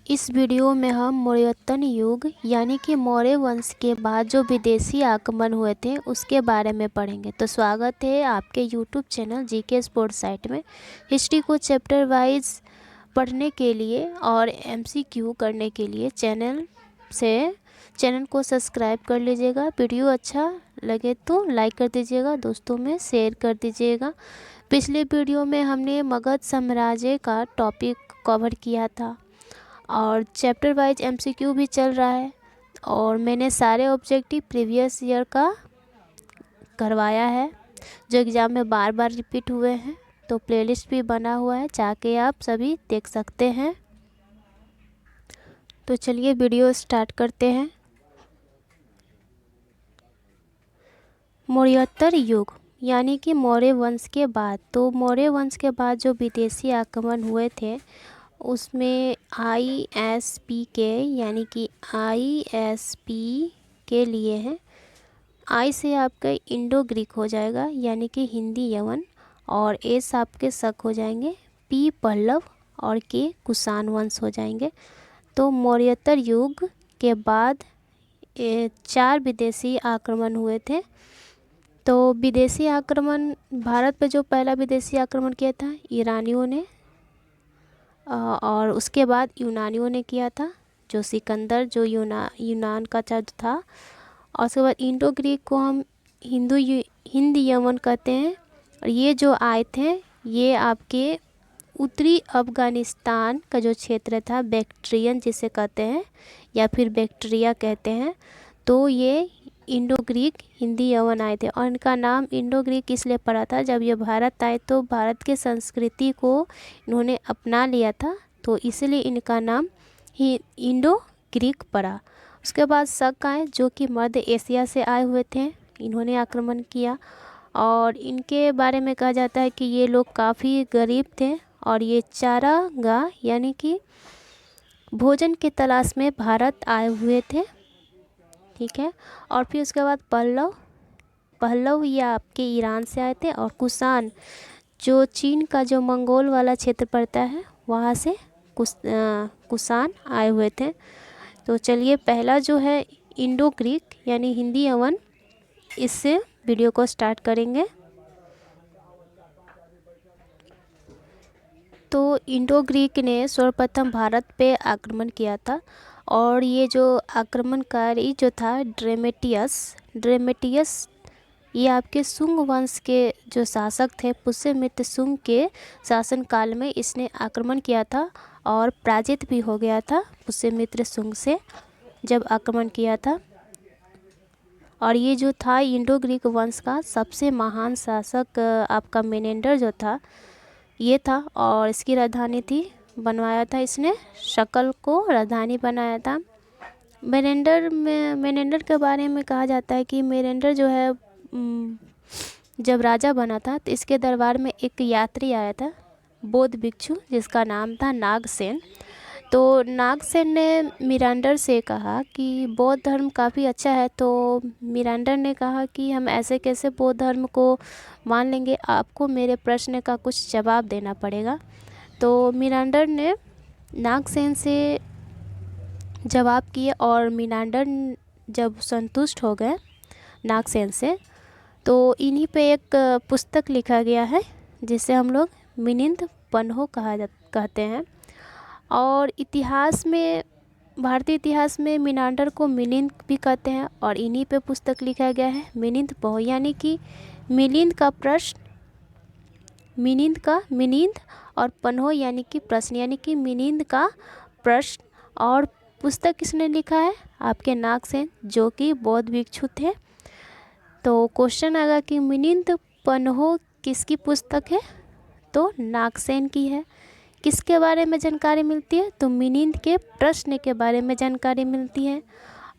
इस वीडियो में हम मौर्योत्तर युग यानी कि मौर्य वंश के बाद जो विदेशी आक्रमण हुए थे उसके बारे में पढ़ेंगे। तो स्वागत है आपके YouTube channel GK sports site में। हिस्ट्री को चैप्टर वाइज पढ़ने के लिए और एमसीक्यू करने के लिए चैनल को सब्सक्राइब कर लीजिएगा। वीडियो अच्छा लगे तो लाइक कर दीजिएगा, दोस्तों में शेयर कर दीजिएगा। पिछले वीडियो में हमने मगध साम्राज्य का टॉपिक कवर किया था और चैप्टर वाइज एमसीक्यू भी चल रहा है और मैंने सारे ऑब्जेक्टिव प्रीवियस ईयर का करवाया है जो एग्ज़ाम में बार बार रिपीट हुए हैं। तो प्लेलिस्ट भी बना हुआ है, जाके आप सभी देख सकते हैं। तो चलिए वीडियो स्टार्ट करते हैं। मौर्योत्तर युग यानी कि मौर्य वंश के बाद, तो मौर्य वंश के बाद जो विदेशी आक्रमण हुए थे उसमें ISP यानी कि ISP के लिए हैं। आई से आपका इंडो ग्रीक हो जाएगा यानी कि हिंदी यवन, और एस आपके शक हो जाएंगे, P पल्लव और K कुषाण वंश हो जाएंगे। तो मौर्योत्तर युग के बाद 4 विदेशी आक्रमण हुए थे। तो विदेशी आक्रमण, भारत पे जो पहला विदेशी आक्रमण किया था ईरानियों ने, और उसके बाद यूनानियों ने किया था, जो सिकंदर जो यूनान का चर्च था। और उसके बाद इंडो ग्रीक को हम हिंदी यमन कहते हैं। और ये जो आए थे ये आपके उत्तरी अफगानिस्तान का जो क्षेत्र था, बैक्ट्रियन जिसे कहते हैं या फिर बैक्ट्रिया कहते हैं, तो ये इंडो ग्रीक हिंदी यवन आए थे। और इनका नाम इंडो ग्रीक इसलिए पड़ा था, जब ये भारत आए तो भारत के संस्कृति को इन्होंने अपना लिया था, तो इसलिए इनका नाम ही इंडो ग्रीक पड़ा। उसके बाद शक आए जो कि मध्य एशिया से आए हुए थे, इन्होंने आक्रमण किया। और इनके बारे में कहा जाता है कि ये लोग काफ़ी गरीब थे और ये चारागाह यानी कि भोजन की तलाश में भारत आए हुए थे, ठीक है। और फिर उसके बाद पल्लव ये आपके ईरान से आए थे, और कुषाण जो चीन का जो मंगोल वाला क्षेत्र पड़ता है वहाँ से कुषाण आए हुए थे। तो चलिए पहला जो है इंडो ग्रीक यानी हिंदी यवन, इससे वीडियो को स्टार्ट करेंगे। तो इंडो ग्रीक ने सर्वप्रथम भारत पे आक्रमण किया था, और ये जो आक्रमणकारी जो था ड्रेमेटियस ये आपके शुंग वंश के जो शासक थे, पुष्यमित्र शुंग के शासनकाल में इसने आक्रमण किया था और पराजित भी हो गया था पुष्यमित्र शुंग से जब आक्रमण किया था। और ये जो था इंडो ग्रीक वंश का सबसे महान शासक आपका मेनेंडर जो था ये था, और इसकी राजधानी थी, बनवाया था इसने शकल को राजधानी बनाया था। मेनेंडर के बारे में कहा जाता है कि मेनेंडर जो है जब राजा बना था तो इसके दरबार में एक यात्री आया था, बौद्ध भिक्षु जिसका नाम था नागसेन। तो नागसेन ने मिरांडर से कहा कि बौद्ध धर्म काफ़ी अच्छा है। तो मिरांडर ने कहा कि हम ऐसे कैसे बौद्ध धर्म को मान लेंगे, आपको मेरे प्रश्न का कुछ जवाब देना पड़ेगा। तो मिरांडर ने नागसेन से जवाब किए, और मिरांडर जब संतुष्ट हो गए नागसेन से, तो इन्हीं पे एक पुस्तक लिखा गया है जिसे हम लोग मिलिंद पन्हो कहते हैं। और इतिहास में, भारतीय इतिहास में मिनांडर को मिलिंद भी कहते हैं, और इन्हीं पे पुस्तक लिखा गया है मिलिंद पन्हो यानी कि मिलिंद का प्रश्न, मिलिंद और पन्हो यानी कि प्रश्न, यानी कि मिलिंद का प्रश्न। और पुस्तक किसने लिखा है, आपके नागसेन जो कि बौद्ध भिक्षु थे। तो क्वेश्चन आएगा कि मिलिंद पन्हो किसकी पुस्तक है, तो नागसेन की है। किसके बारे में जानकारी मिलती है, तो मिलिंद के प्रश्न के बारे में जानकारी मिलती है।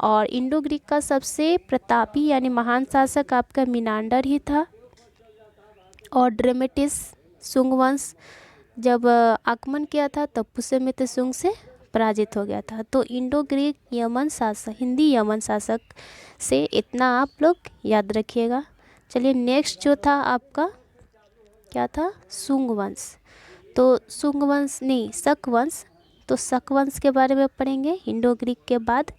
और इंडो ग्रीक का सबसे प्रतापी यानी महान शासक आपका मिनांडर ही था, और ड्रेमेटिस शुंग वंश जब आक्रमण किया था तब पुष्यमित्र शुंग से पराजित हो गया था। तो इंडो ग्रीक यमन शासक, हिंदी यमन शासक से इतना आप लोग याद रखिएगा। चलिए नेक्स्ट जो था आपका क्या था, शुंग वंश। तो शुंग वंश नहीं, शक वंश तो शक वंश के बारे में पढ़ेंगे, इंडो ग्रीक के बाद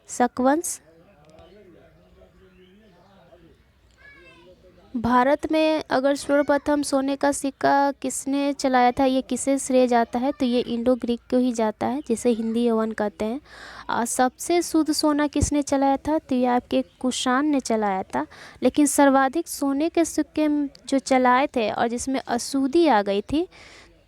शक वंश। भारत में अगर सर्वप्रथम सोने का सिक्का किसने चलाया था, ये किसे श्रेय जाता है, तो ये इंडो ग्रीक को ही जाता है, जिसे हिंदी यवन कहते हैं। और सबसे शुद्ध सोना किसने चलाया था, तो ये आपके कुषाण ने चलाया था। लेकिन सर्वाधिक सोने के सिक्के जो चलाए थे और जिसमें अशुद्धि आ गई थी,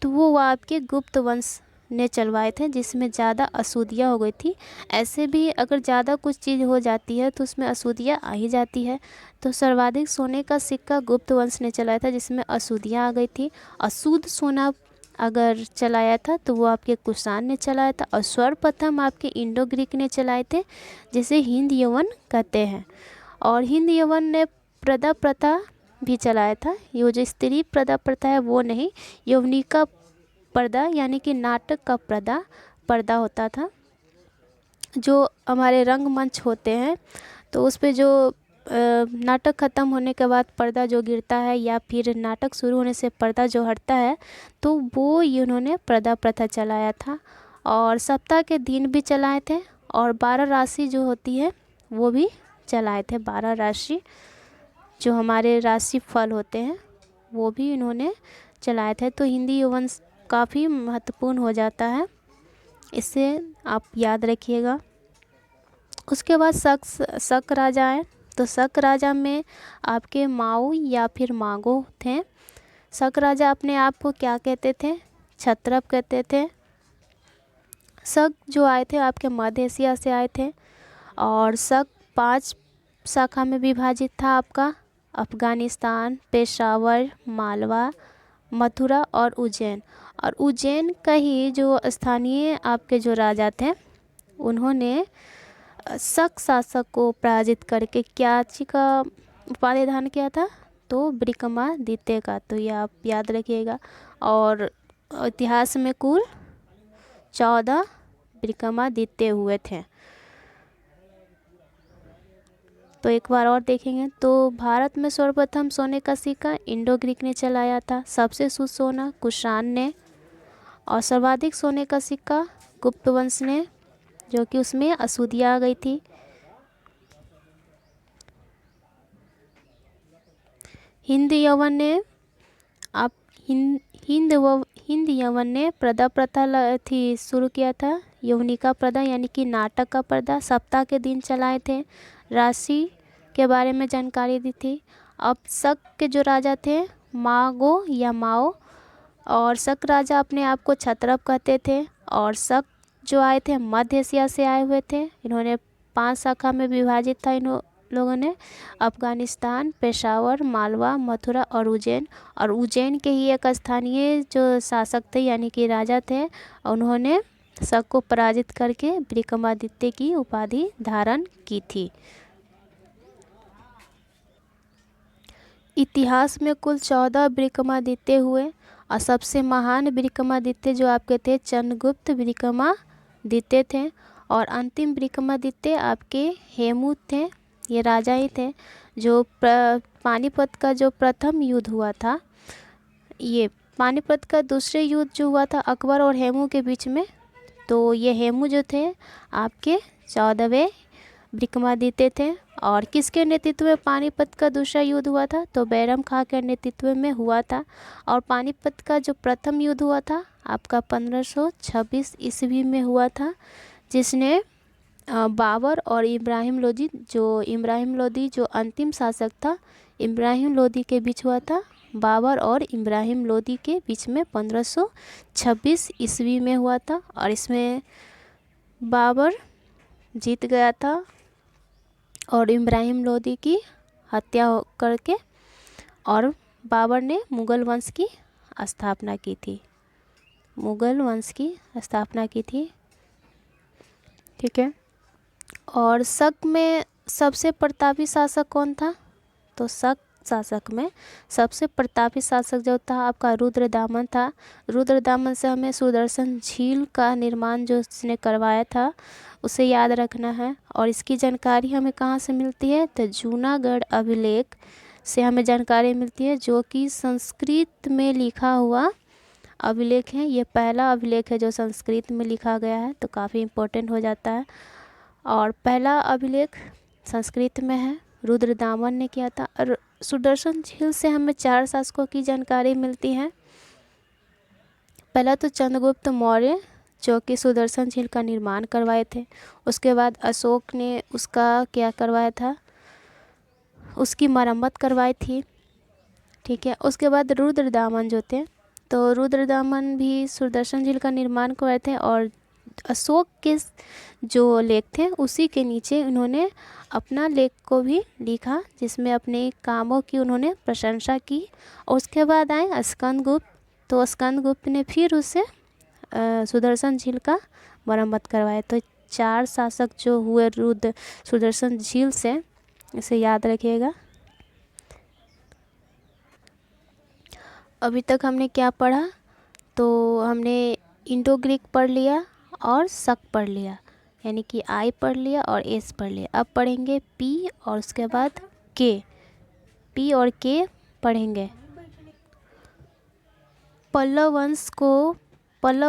तो वो आपके गुप्त वंश ने चलवाए थे, जिसमें ज़्यादा अशुद्धियाँ हो गई थी। ऐसे भी अगर ज़्यादा कुछ चीज़ हो जाती है तो उसमें अशुद्धियाँ आ ही जाती है। तो सर्वाधिक सोने का सिक्का गुप्त वंश ने चलाया था, जिसमें अशुद्धियाँ आ गई थी। अशुद्ध सोना अगर चलाया था तो वो आपके कुषाण ने चलाया था। और सर्वप्रथम आपके इंडो ग्रीक ने चलाए थे, जिसे हिंद यवन कहते हैं। और हिंद यवन ने प्रदा प्रथा भी चलाया था। ये जो स्त्री प्रदा प्रथा है वो नहीं, यवनिका पर्दा यानी कि नाटक का पर्दा होता था। जो हमारे रंगमंच होते हैं तो उस पे जो नाटक ख़त्म होने के बाद पर्दा जो गिरता है या फिर नाटक शुरू होने से पर्दा जो हटता है, तो वो इन्होंने पर्दा प्रथा चलाया था। और सप्ताह के दिन भी चलाए थे, और 12 राशि जो होती है वो भी चलाए थे। 12 राशि जो हमारे राशि फल होते हैं वो भी इन्होंने चलाए थे। तो हिंदी यवन काफ़ी महत्वपूर्ण हो जाता है, इसे आप याद रखिएगा। उसके बाद शक राजा है। तो शक राजा में आपके माऊ या फिर मागो थे। शक राजा अपने आप को क्या कहते थे, क्षत्रप कहते थे। शक जो आए थे आपके मध्य एशिया से आए थे। और शक 5 शाखा में विभाजित था आपका, अफगानिस्तान, पेशावर, मालवा, मथुरा और उज्जैन। और उज्जैन का ही जो स्थानीय आपके जो राजा थे, उन्होंने शक शासक को पराजित करके क्या चीज का उपाधि धारण किया था, तो विक्रमादित्य का। तो ये आप याद रखिएगा। और इतिहास में कुल 14 विक्रमादित्य हुए थे। तो एक बार और देखेंगे तो भारत में सर्वप्रथम सोने का सिक्का इंडो ग्रीक ने चलाया था। सबसे शुद्ध सोना कुषाण ने। और सर्वाधिक सोने का सिक्का गुप्त वंश ने, जो कि उसमें अशुद्धियाँ आ गई थी। हिंद यवन ने आप हिंद यवन ने प्रदा प्रथा थी शुरू किया था। यवनिका प्रदा यानी कि नाटक का पर्दा सप्ताह के दिन चलाए थे। राशि के बारे में जानकारी दी थी। अब शक के जो राजा थे मागो या माओ, और शक राजा अपने आप को क्षत्रप कहते थे। और शक जो आए थे मध्य एशिया से आए हुए थे। इन्होंने 5 शाखा में विभाजित था इन लोगों ने, अफगानिस्तान, पेशावर, मालवा, मथुरा और उज्जैन। और उज्जैन के ही एक स्थानीय जो शासक थे यानी कि राजा थे, उन्होंने शक को पराजित करके विक्रमादित्य की उपाधि धारण की थी। इतिहास में कुल 14 विक्रमादित्य हुए। और सबसे महान विक्रमादित्य जो आपके थे चंद्रगुप्त विक्रमादित्य थे। और अंतिम विक्रमादित्य आपके हेमू थे, ये राजा ही थे। जो पानीपत का जो प्रथम युद्ध हुआ था, ये पानीपत का दूसरे युद्ध जो हुआ था अकबर और हेमू के बीच में, तो ये हेमू जो थे आपके 14वें विक्रमादित्य थे। और किसके नेतृत्व में पानीपत का दूसरा युद्ध हुआ था, तो बैरम खां के नेतृत्व में हुआ था। और पानीपत का जो प्रथम युद्ध हुआ था आपका 1526 ईस्वी में हुआ था, जिसने बाबर और इब्राहिम लोदी जो अंतिम शासक था, इब्राहिम लोदी के बीच हुआ था। बाबर और इब्राहिम लोदी के बीच में 1526 ईस्वी में हुआ था। और इसमें बाबर जीत गया था और इब्राहिम लोदी की हत्या करके, और बाबर ने मुग़ल वंश की स्थापना की थी। ठीक है। और शक में सबसे प्रतापी शासक कौन था, तो शक शासक में सबसे प्रतापी शासक जो था आपका रुद्रदामन था। रुद्रदामन से हमें सुदर्शन झील का निर्माण जो उसने करवाया था उसे याद रखना है। और इसकी जानकारी हमें कहाँ से मिलती है, तो जूनागढ़ अभिलेख से हमें जानकारी मिलती है, जो कि संस्कृत में लिखा हुआ अभिलेख हैं, ये पहला अभिलेख है जो संस्कृत में लिखा गया है, तो काफ़ी इम्पोर्टेंट हो जाता है। और पहला अभिलेख संस्कृत में है, रुद्रदामन ने किया था। और सुदर्शन झील से हमें 4 शासकों की जानकारी मिलती है। पहला तो चंद्रगुप्त मौर्य, जो कि सुदर्शन झील का निर्माण करवाए थे। उसके बाद अशोक ने उसका क्या करवाया था, उसकी मरम्मत करवाई थी। ठीक है, उसके बाद रुद्रदामन जो थे, तो रुद्रदामन भी सुदर्शन झील का निर्माण करवाए थे। और अशोक के जो लेख थे उसी के नीचे उन्होंने अपना लेख को भी लिखा, जिसमें अपने कामों की उन्होंने प्रशंसा की। और उसके बाद आए स्कंदगुप्त, तो स्कंदगुप्त ने फिर उससे सुदर्शन झील का मरम्मत करवाया। तो 4 शासक जो हुए सुदर्शन झील से, इसे याद रखिएगा। अभी तक हमने क्या पढ़ा, तो हमने इंडो ग्रीक पढ़ लिया और शक पढ़ लिया, यानी कि आई पढ़ लिया और एस पढ़ लिया। अब पढ़ेंगे पी और उसके बाद के, पी और के पढ़ेंगे। पल्लव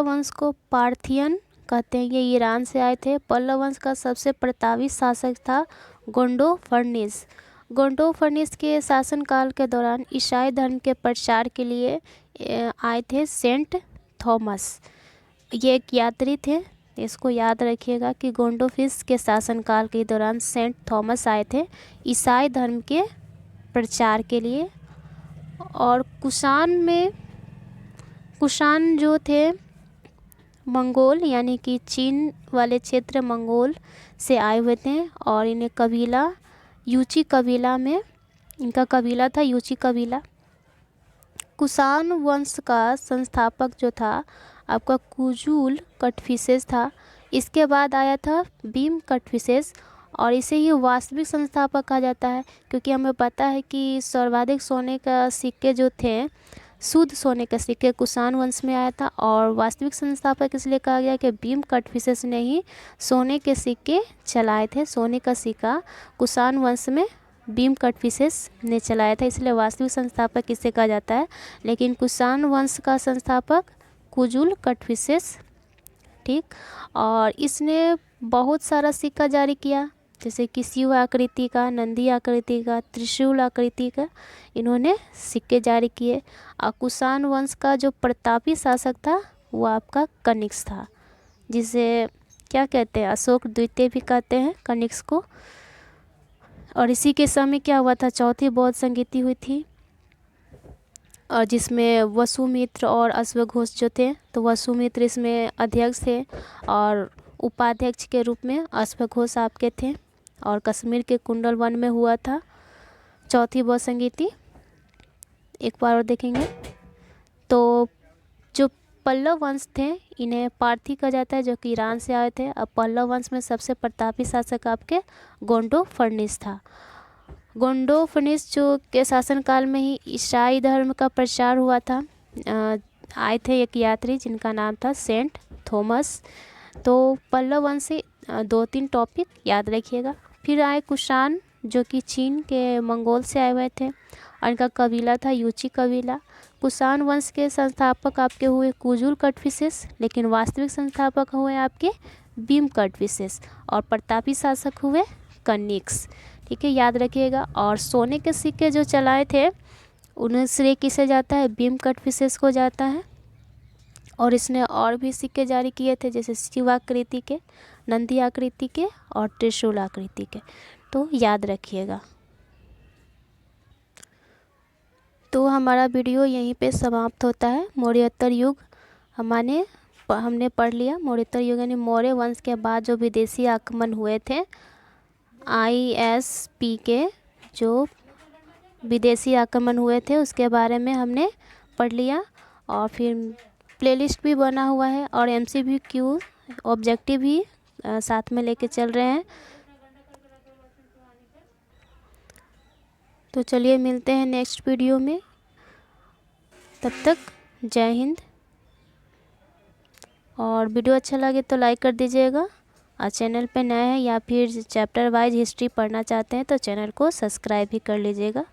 वंश को पार्थियन कहते हैं, ये ईरान से आए थे। पल्लव वंश का सबसे प्रतापी शासक था गोंडोफर्निस। गोंडोफर्निस के शासनकाल के दौरान ईसाई धर्म के प्रचार के लिए आए थे सेंट थॉमस। ये एक यात्री थे, इसको याद रखिएगा कि गोंडोफिस के शासनकाल के दौरान सेंट थॉमस आए थे ईसाई धर्म के प्रचार के लिए। और कुषाण जो थे मंगोल, यानी कि चीन वाले क्षेत्र मंगोल से आए हुए थे। और इन्हें कबीला यूची कबीला में, इनका कबीला था यूची कबीला। कुषाण वंश का संस्थापक जो था आपका कुजुल कटफिसेस था। इसके बाद आया था भीम कटफिसेस, और इसे ही वास्तविक संस्थापक कहा जाता है, क्योंकि हमें पता है कि सर्वाधिक सोने का सिक्के जो थे, शुद्ध सोने के सिक्के कुषाण वंश में आया था। और वास्तविक संस्थापक इसलिए कहा गया कि भीम कटफिसेस ने ही सोने के सिक्के चलाए थे। सोने का सिक्का कुषाण वंश में भीम कटफिसेस ने चलाया था, इसलिए वास्तविक संस्थापक इसे कहा जाता है। लेकिन कुषाण वंश का संस्थापक कुजुल कटफिसेस। ठीक, और इसने बहुत सारा सिक्का जारी किया, जैसे कि शिव आकृति का, नंदी आकृति का, त्रिशूल आकृति का इन्होंने सिक्के जारी किए। और कुषाण वंश का जो प्रतापी शासक था वो आपका कनिष्क था, जिसे क्या कहते हैं, अशोक द्वितीय भी कहते हैं कनिष्क को। और इसी के समय क्या हुआ था, चौथी बौद्ध संगीति हुई थी, और जिसमें वसुमित्र और अश्वघोष जो थे, तो वसुमित्र इसमें अध्यक्ष थे और उपाध्यक्ष के रूप में अश्वघोष आपके थे। और कश्मीर के कुंडल वन में हुआ था चौथी बौद्ध संगीति। एक बार और देखेंगे, तो जो पल्लव वंश थे इन्हें पार्थी कहा जाता है, जो कि ईरान से आए थे। अब पल्लव वंश में सबसे प्रतापी शासक आपके गोंडोफर्निस था। गोंडोफर्निस जो के शासनकाल में ही ईसाई धर्म का प्रचार हुआ था। आए थे एक यात्री जिनका नाम था सेंट थॉमस। तो पल्लव वंश से 2-3 टॉपिक याद रखिएगा। फिर आए कुषाण, जो कि चीन के मंगोल से आए हुए थे, और इनका कबीला था यूची कबीला। कुषाण वंश के संस्थापक आपके हुए कुजुल कटफिसेस, लेकिन वास्तविक संस्थापक हुए आपके भीम कटफिसेस। और प्रतापी शासक हुए कनिष्क। ठीक है, याद रखिएगा। और सोने के सिक्के जो चलाए थे उन्हें श्रेय किसे जाता है, भीम कटफिसेस को जाता है। और इसने और भी सिक्के जारी किए थे, जैसे शिव आकृति के, नंदी आकृति के और त्रिशूल आकृति के, तो याद रखिएगा। तो हमारा वीडियो यहीं पे समाप्त होता है। मौर्योत्तर युग हमने पढ़ लिया। मौर्योत्तर युग यानी मौर्य वंश के बाद जो विदेशी आक्रमण हुए थे, ISP के जो विदेशी आक्रमण हुए थे उसके बारे में हमने पढ़ लिया। और फिर प्लेलिस्ट भी बना हुआ है और MCQ ऑब्जेक्टिव भी साथ में लेके चल रहे हैं। तो चलिए मिलते हैं नेक्स्ट वीडियो में, तब तक जय हिंद। और वीडियो अच्छा लगे तो लाइक कर दीजिएगा, और चैनल पे नए हैं या फिर चैप्टर वाइज हिस्ट्री पढ़ना चाहते हैं तो चैनल को सब्सक्राइब भी कर लीजिएगा।